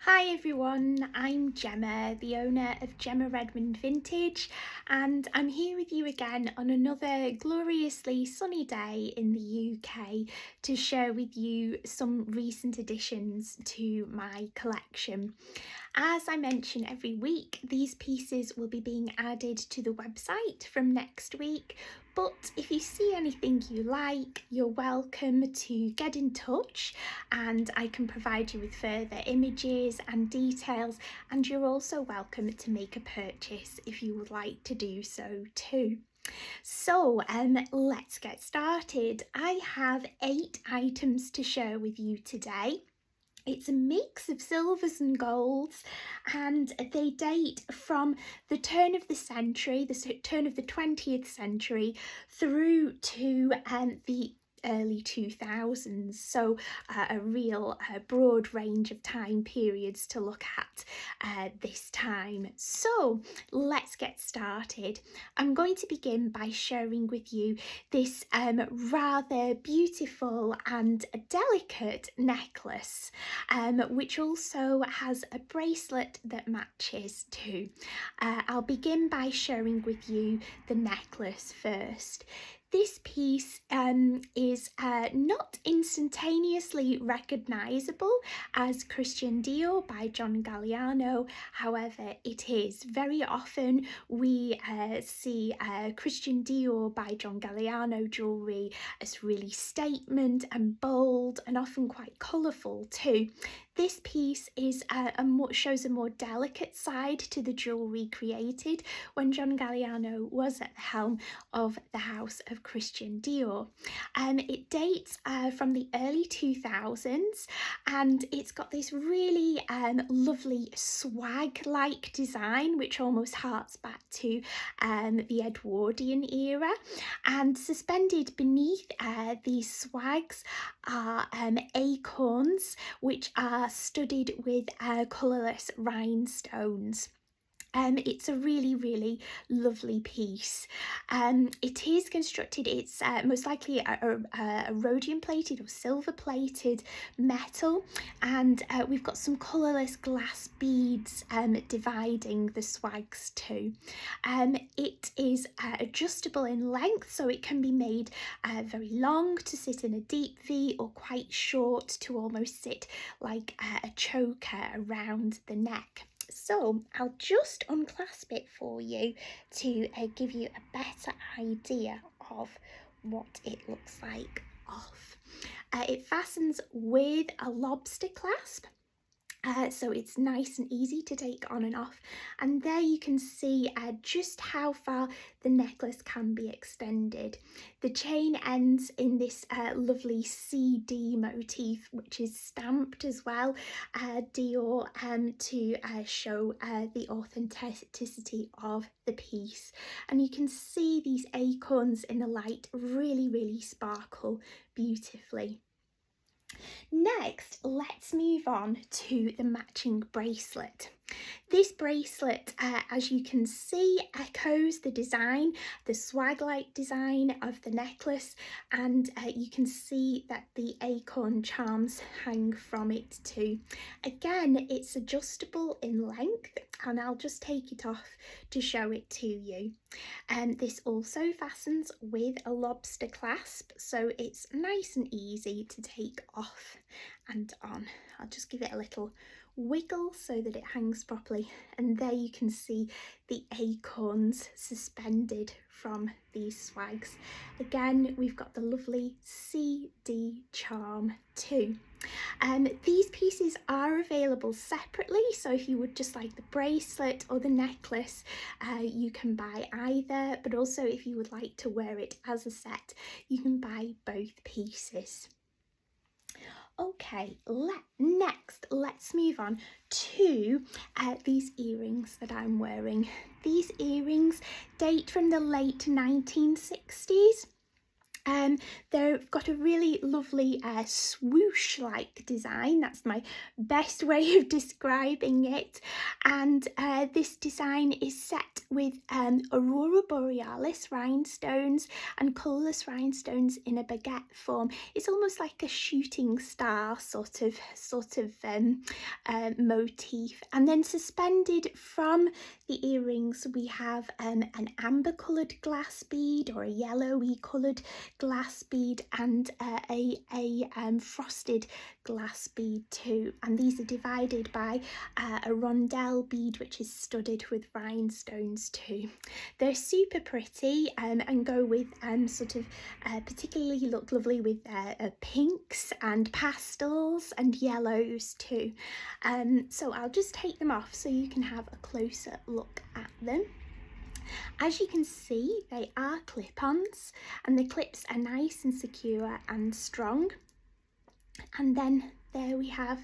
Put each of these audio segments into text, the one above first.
Hi everyone, I'm Gemma, the owner of Gemma Redmond Vintage, and I'm here with you again on another gloriously sunny day in the UK to share with you some recent additions to my collection. As I mention every week, these pieces will be being added to the website from next week, but if you see anything you like, you're welcome to get in touch and I can provide you with further images and details, and you're also welcome to make a purchase if you would like to do so too. So let's get started. I have 8 items to share with you today. It's a mix of silvers and golds, and they date from the turn of the century, the turn of the 20th century, through to the early 2000s. So a real broad range of time periods to look at this time. So let's get started. I'm going to begin by sharing with you this rather beautiful and delicate necklace, which also has a bracelet that matches too. I'll begin by sharing with you the necklace first. This piece is not instantaneously recognisable as Christian Dior by John Galliano. However, it is. Very often we see Christian Dior by John Galliano jewellery as really statement and bold and often quite colourful too. This piece is shows a more delicate side to the jewellery created when John Galliano was at the helm of the House of Christian Dior. It dates from the early 2000s, and it's got this really lovely swag-like design which almost harks back to the Edwardian era, and suspended beneath these swags are acorns which are studded with colourless rhinestones. It's a really lovely piece. It is constructed, it's most likely a rhodium plated or silver plated metal, and we've got some colourless glass beads dividing the swags too. It is adjustable in length, so it can be made very long to sit in a deep V, or quite short to almost sit like a choker around the neck. So I'll just unclasp it for you to give you a better idea of what it looks like off. It fastens with a lobster clasp. So it's nice and easy to take on and off, and there you can see just how far the necklace can be extended. The chain ends in this lovely CD motif, which is stamped as well, Dior, to show the authenticity of the piece. And you can see these acorns in the light really sparkle beautifully. Next, let's move on to the matching bracelet. This bracelet, as you can see, echoes the design, the swag-like design of the necklace, and you can see that the acorn charms hang from it too. Again, it's adjustable in length, and I'll just take it off to show it to you. This also fastens with a lobster clasp, so it's nice and easy to take off and on. I'll just give it a little wiggle so that it hangs properly, and there you can see the acorns suspended from these swags. Again, we've got the lovely CD charm too. These pieces are available separately, so if you would just like the bracelet or the necklace, you can buy either, but also if you would like to wear it as a set, you can buy both pieces. Okay, next let's move on to these earrings that I'm wearing. These earrings date from the late 1960s. They've got a really lovely swoosh-like design. That's my best way of describing it. And this design is set with Aurora Borealis rhinestones and colourless rhinestones in a baguette form. It's almost like a shooting star sort of motif. And then suspended from the earrings, we have an amber-coloured glass bead or a yellowy coloured glass bead and a frosted glass bead too, and these are divided by a rondelle bead which is studded with rhinestones too. They're super pretty and go with particularly look lovely with pinks and pastels and yellows too. So I'll just take them off so you can have a closer look at them. As you can see, they are clip-ons and the clips are nice and secure and strong. And then there we have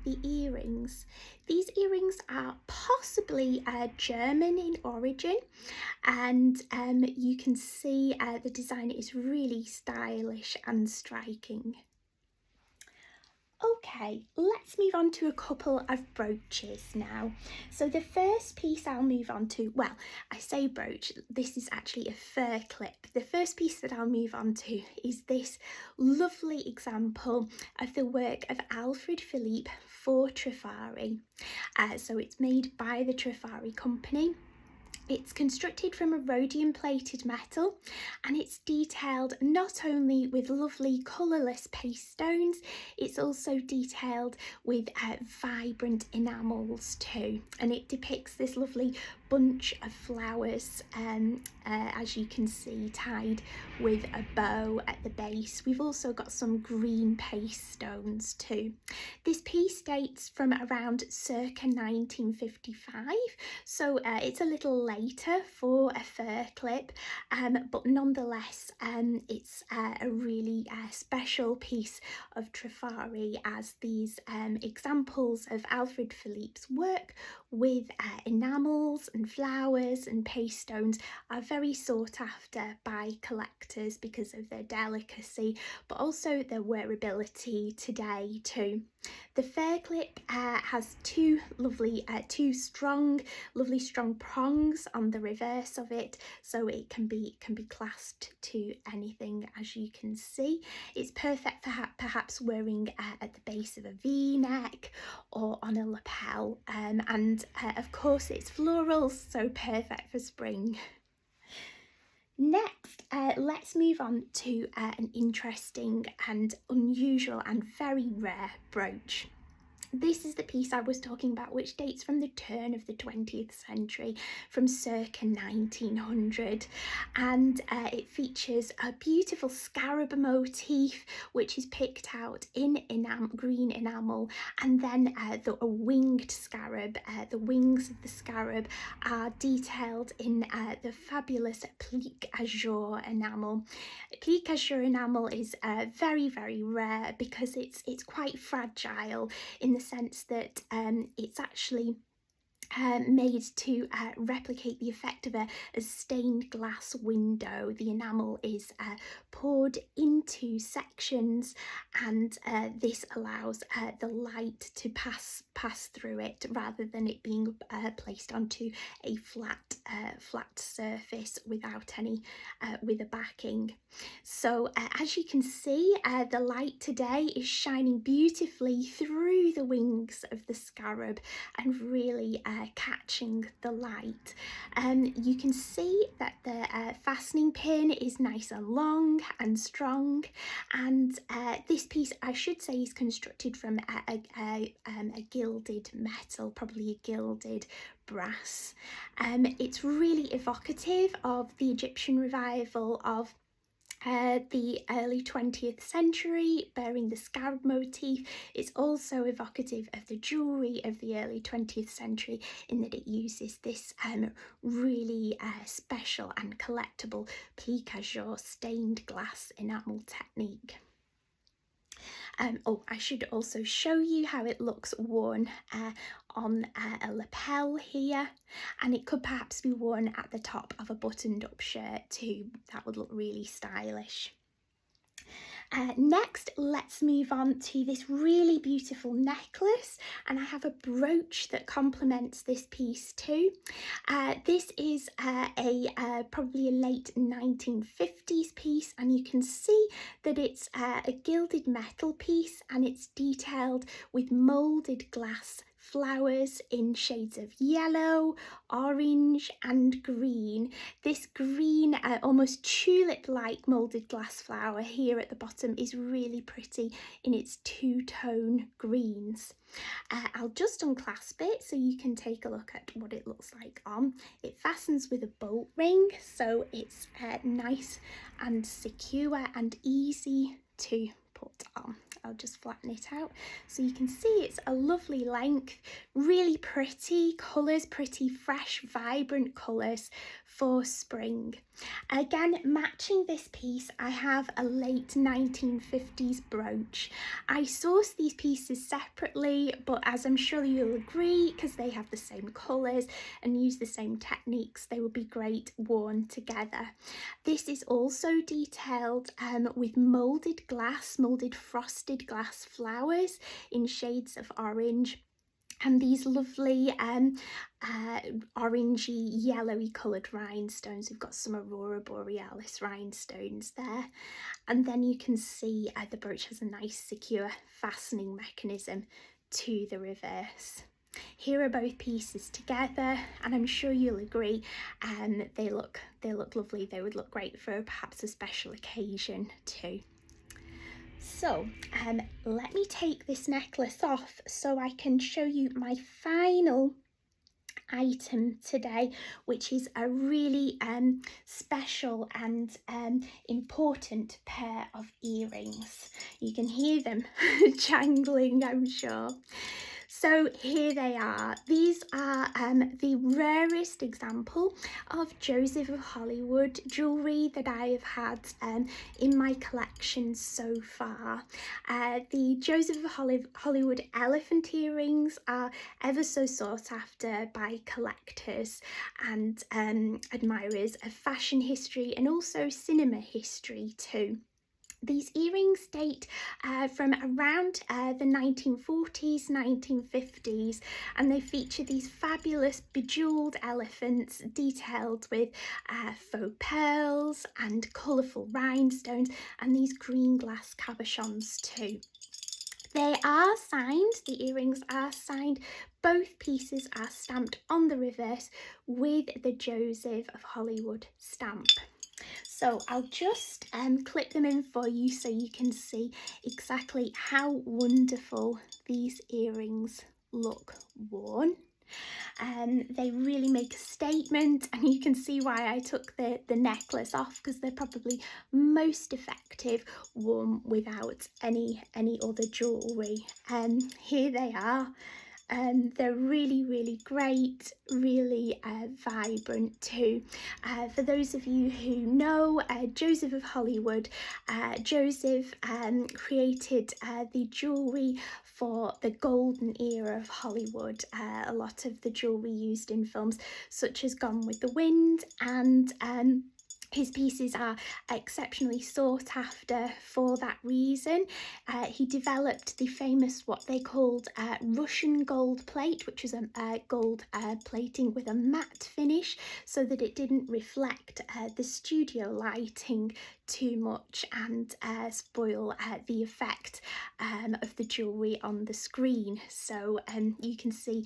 the earrings. These earrings are possibly German in origin, and you can see the design is really stylish and striking. Okay, let's move on to a couple of brooches now. So the first piece I'll move on to, well, I say brooch, this is actually a fur clip. The first piece that I'll move on to is this lovely example of the work of Alfred Philippe for Trifari. So it's made by the Trifari company. It's constructed from a rhodium plated metal and it's detailed not only with lovely colourless paste stones, it's also detailed with vibrant enamels too, and it depicts this lovely bunch of flowers as you can see, tied with a bow at the base. We've also got some green paste stones too. This piece dates from around circa 1955, so it's a little later for a fur clip, but nonetheless it's a really special piece of Trifari, as these examples of Alfred Philippe's work with enamels and flowers and paste stones are very sought after by collectors because of their delicacy, but also their wearability today too. The fur clip has two lovely strong prongs on the reverse of it, so it can be clasped to anything, as you can see. It's perfect for perhaps wearing at the base of a V-neck or on a lapel, and of course it's florals, so perfect for spring. Next, let's move on to an interesting and unusual and very rare brooch. This is the piece I was talking about, which dates from the turn of the 20th century, from circa 1900, and it features a beautiful scarab motif which is picked out in green enamel, and then a winged scarab. The wings of the scarab are detailed in the fabulous plique azure enamel. Plique azure enamel is very rare because it's quite fragile, in the sense that it's actually made to replicate the effect of a stained glass window. The enamel is poured into sections, and this allows the light to pass through it rather than it being placed onto a flat surface without any with a backing. So as you can see, the light today is shining beautifully through the wings of the scarab and really catching the light. You can see that the fastening pin is nice and long and strong, and this piece, I should say, is constructed from a gilded metal, probably a gilded brass. It's really evocative of the Egyptian revival of the early 20th century, bearing the scarab motif. It's also evocative of the jewellery of the early 20th century, in that it uses this really special and collectible plique azure stained glass enamel technique. I should also show you how it looks worn on a lapel here, and it could perhaps be worn at the top of a buttoned up shirt too. That would look really stylish. Next, let's move on to this really beautiful necklace, and I have a brooch that complements this piece too. This is probably a late 1950s piece, and you can see that it's a gilded metal piece, and it's detailed with moulded glass flowers in shades of yellow, orange and green. This green, almost tulip-like moulded glass flower here at the bottom is really pretty in its two-tone greens. I'll just unclasp it so you can take a look at what it looks like on. It fastens with a bolt ring, so it's nice and secure and easy to put on. I'll just flatten it out so you can see it's a lovely length, really pretty colours, pretty fresh, vibrant colours for spring. Again, matching this piece, I have a late 1950s brooch. I sourced these pieces separately, but as I'm sure you'll agree, because they have the same colours and use the same techniques, they will be great worn together. This is also detailed with moulded frosted glass flowers in shades of orange, and these lovely orangey yellowy coloured rhinestones. We've got some Aurora Borealis rhinestones there, and then you can see the brooch has a nice secure fastening mechanism to the reverse. Here are both pieces together, and I'm sure you'll agree they look lovely. They would look great for perhaps a special occasion too. So let me take this necklace off so I can show you my final item today, which is a really special and important pair of earrings. You can hear them jangling, I'm sure. So here they are. These are the rarest example of Joseph of Hollywood jewellery that I have had in my collection so far. The Joseph of Hollywood elephant earrings are ever so sought after by collectors and admirers of fashion history and also cinema history too. These earrings date from around the 1940s, 1950s, and they feature these fabulous bejewelled elephants detailed with faux pearls and colourful rhinestones, and these green glass cabochons too. They are signed, the earrings are signed, both pieces are stamped on the reverse with the Joseph of Hollywood stamp. So I'll just clip them in for you so you can see exactly how wonderful these earrings look worn. They really make a statement, and you can see why I took the necklace off, because they're probably most effective worn without any other jewellery. Here they are. They're really great, really vibrant too. For those of you who know Joseph of Hollywood, Joseph created the jewellery for the golden era of Hollywood. A lot of the jewellery used in films such as Gone with the Wind, and his pieces are exceptionally sought after for that reason. He developed the famous, what they called Russian gold plate, which was a gold plating with a matte finish so that it didn't reflect the studio lighting too much and spoil the effect of the jewellery on the screen. So you can see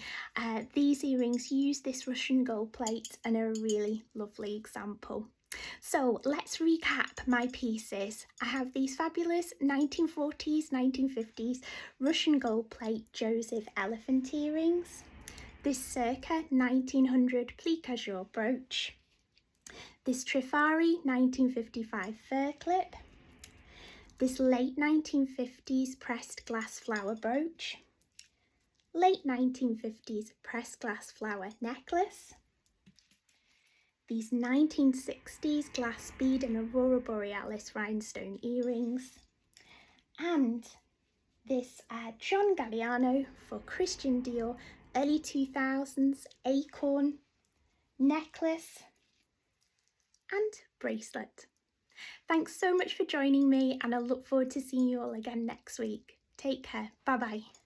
these earrings use this Russian gold plate and are a really lovely example. So let's recap my pieces. I have these fabulous 1940s, 1950s Russian gold plate Joseph elephant earrings, this circa 1900 plique azure brooch, this Trifari 1955 fur clip, this late 1950s pressed glass flower brooch, late 1950s pressed glass flower necklace, these 1960s glass bead and Aurora Borealis rhinestone earrings, and this John Galliano for Christian Dior early 2000s acorn necklace and bracelet. Thanks so much for joining me, and I look forward to seeing you all again next week. Take care. Bye bye.